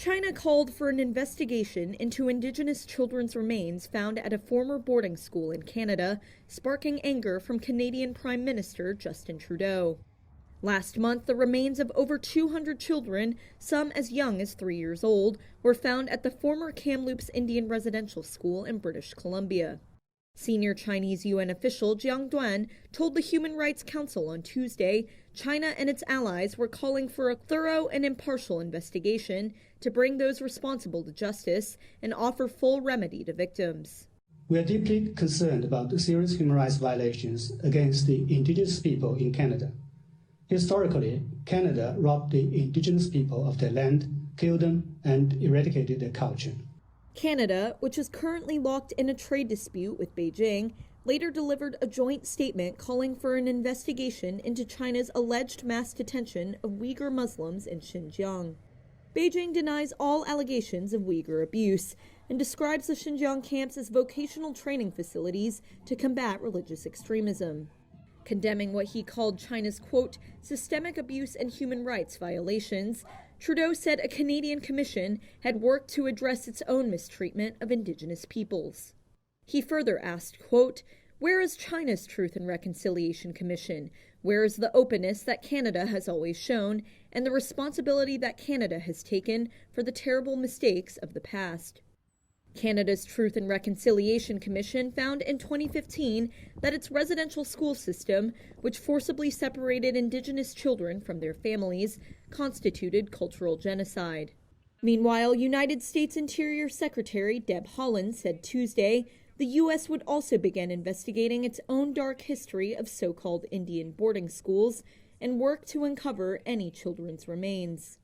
China called for an investigation into indigenous children's remains found at a former boarding school in Canada, sparking anger from Canadian Prime Minister Justin Trudeau. Last month, the remains of over 200 children, some as young as 3 years old, were found at the former Kamloops Indian Residential School in British Columbia. Senior Chinese UN official Jiang Duan told the Human Rights Council on Tuesday China and its allies were calling for a thorough and impartial investigation to bring those responsible to justice and offer full remedy to victims. We are deeply concerned about the serious human rights violations against the Indigenous people in Canada. Historically, Canada robbed the Indigenous people of their land, killed them, and eradicated their culture. Canada, which is currently locked in a trade dispute with Beijing, later delivered a joint statement calling for an investigation into China's alleged mass detention of Uyghur Muslims in Xinjiang. Beijing denies all allegations of Uyghur abuse and describes the Xinjiang camps as vocational training facilities to combat religious extremism. Condemning what he called China's, quote, systemic abuse and human rights violations, Trudeau said a Canadian commission had worked to address its own mistreatment of Indigenous peoples. He further asked, quote, where is China's Truth and Reconciliation Commission? Where is the openness that Canada has always shown and the responsibility that Canada has taken for the terrible mistakes of the past? Canada's Truth and Reconciliation Commission found in 2015 that its residential school system, which forcibly separated Indigenous children from their families, constituted cultural genocide. Meanwhile, United States Interior Secretary Deb Haaland said Tuesday the U.S. would also begin investigating its own dark history of so-called Indian boarding schools and work to uncover any children's remains.